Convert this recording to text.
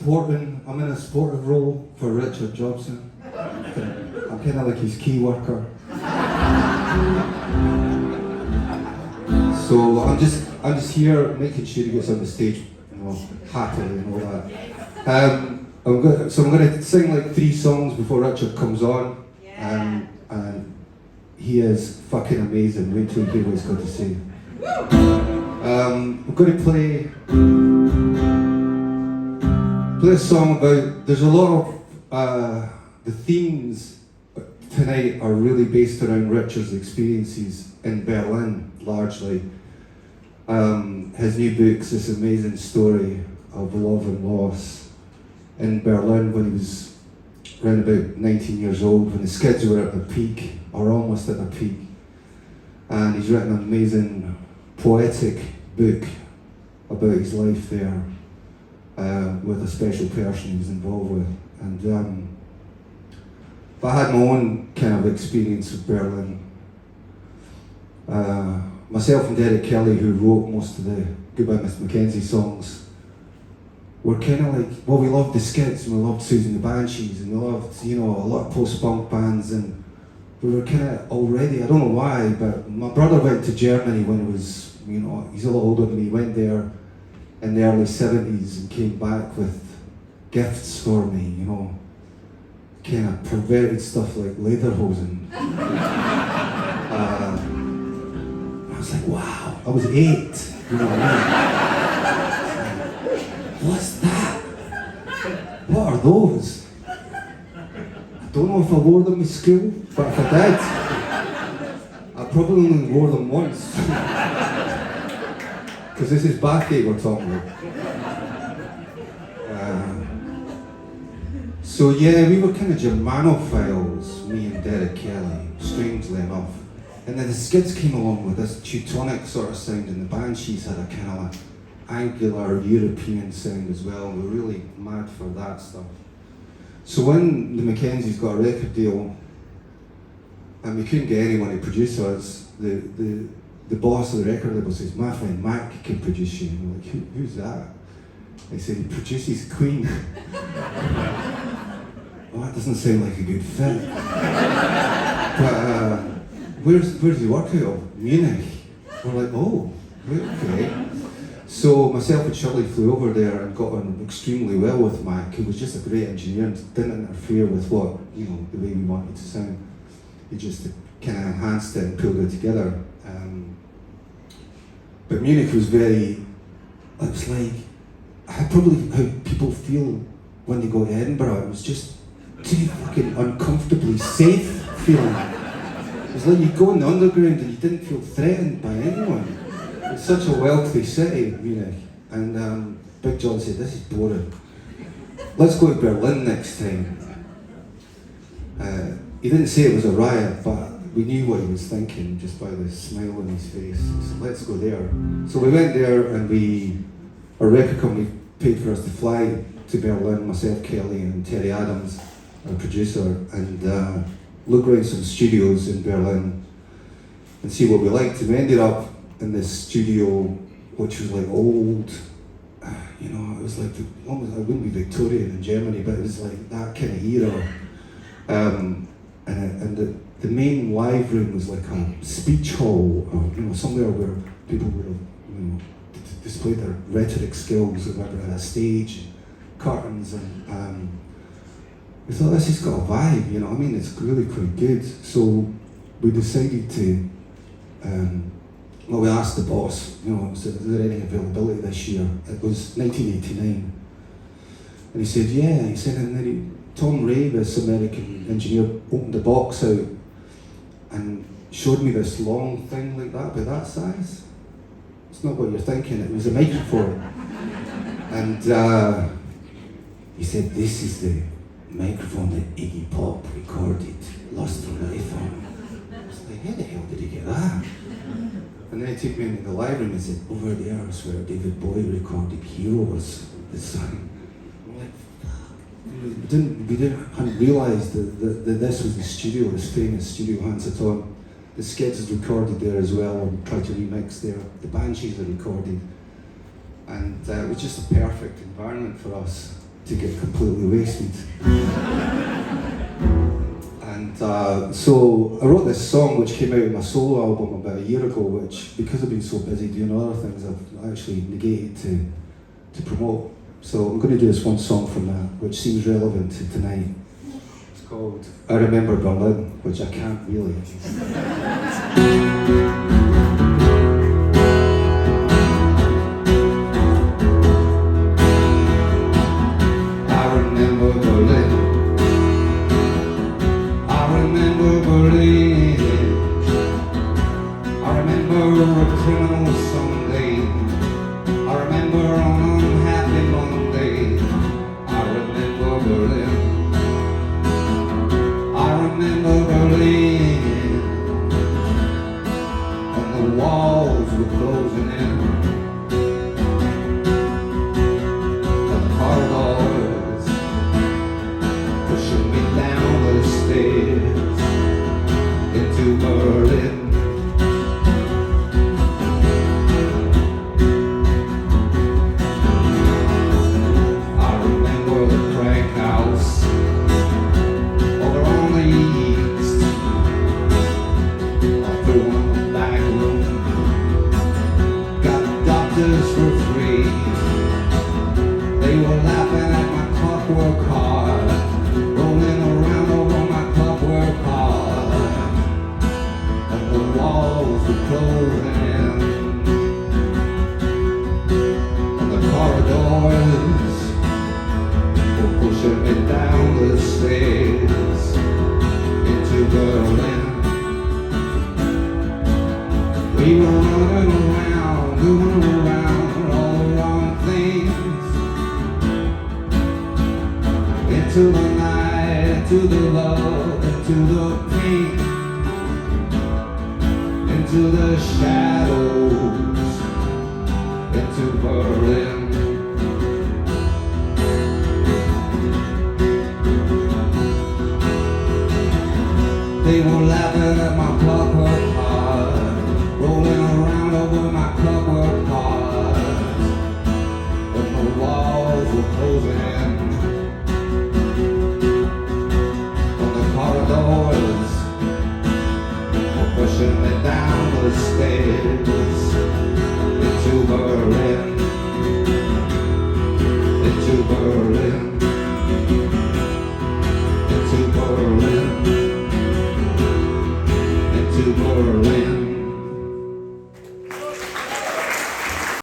I'm in a supportive role for Richard Jobson. I'm kind of like his key worker. So I'm just here making sure he gets on the stage, you know, happily and all that. I'm going to sing like 3 songs before Richard comes on, and he is fucking amazing. Wait till you hear what he's got to say. I'm going to play a song about. There's a lot of the themes tonight are really based around Richard's experiences in Berlin, largely. His new book's this amazing story of love and loss in Berlin when he was around about 19 years old, when the Skids were at their peak, or almost at their peak. And he's written an amazing poetic book about his life there, with a special person he was involved with. And but I had my own kind of experience with Berlin. Myself and Derek Kelly, who wrote most of the Goodbye Miss Mackenzie songs, were kind of like, well, we loved the Skids, and we loved Susan the Banshees, and we loved, you know, a lot of post-punk bands, and we were kind of already, I don't know why, but my brother went to Germany when he was, you know, he's a lot older than me, he went there in the early 70s and came back with gifts for me, you know, kind of perverted stuff like lederhosen. I was like, wow, I was 8, you know what I mean? What's that? What are those? I don't know if I wore them in school, but if I did, I probably only wore them once. Because this is Bathgate we're talking about. So yeah, we were kind of Germanophiles, me and Derek Kelly, strangely enough. And then the Skids came along with this Teutonic sort of sound, and the Banshees had a kind of like angular European sound as well. We were really mad for that stuff. So when the Mackenzies got a record deal, and we couldn't get anyone to produce us, the boss of the record label says, my friend Mac can produce you. And we're like, who's that? He said, he produces Queen. Well, that doesn't sound like a good fit. But where's he work out of? Munich. We're like, oh, okay. So myself and Shirley flew over there and got on extremely well with Mac, who was just a great engineer and didn't interfere with what, you know, the way we wanted to sound. He just kind of enhanced it and pulled it together. But Munich was very, it was like, probably how people feel when they go to Edinburgh. It was just too fucking uncomfortably safe feeling. It was like you go in the underground and you didn't feel threatened by anyone. It's such a wealthy city, Munich. And Big John said, this is boring. Let's go to Berlin next time. He didn't say it was a riot, but we knew what he was thinking just by the smile on his face. So let's go there. So we went there, and our record company paid for us to fly to Berlin, myself, Kelly, and Terry Adams, our producer, and look around some studios in Berlin and see what we liked. And we ended up in this studio, which was like old, you know, it was like, almost, I wouldn't be Victorian in Germany, but it was like that kind of era. And the main live room was like a speech hall, or, you know, somewhere where people would have, you know, displayed their rhetoric skills, or whatever, had a stage, curtains, and we thought, this has got a vibe, you know what I mean? It's really quite good. So we decided to, well, we asked the boss, you know, is there any availability this year? It was 1989. And he said, yeah. He said, and then Tom Ray, this American engineer, opened the box out and showed me this long thing like that, about that size. It's not what you're thinking, it was a microphone. And he said, this is the microphone that Iggy Pop recorded Lost from Life on. I was like, how the hell did he get that? And then he took me into the library and said, over there is where David Bowie recorded Heroes, the song. I'm like, fuck. We hadn't realised that this was the studio, this famous studio Hans had on. The Skids had recorded there as well, and tried to remix there. The Banshees had recorded. And it was just a perfect environment for us. to get completely wasted. And so I wrote this song which came out in my solo album about a year ago, which, because I've been so busy doing other things, I've actually negated to promote. So I'm going to do this one song from that, which seems relevant to tonight. It's called I Remember Berlin, which I can't really. I remember Berlin. I remember Berlin. I remember a criminal Sunday. I remember on unhappy Monday. I remember Berlin. I remember Berlin. And the walls were closing in. The corridors pushing me down the stairs into Berlin. I remember the crack house over on the east. I threw in the back room, got doctors for free. They were laughing at my clockwork car, rolling around over my clockwork car, and the walls were closing in, and the corridors were pushing me down the stairs into Berlin. We were running around, doing around all the wrong things, into the night, into the love, into the pain, into the shadows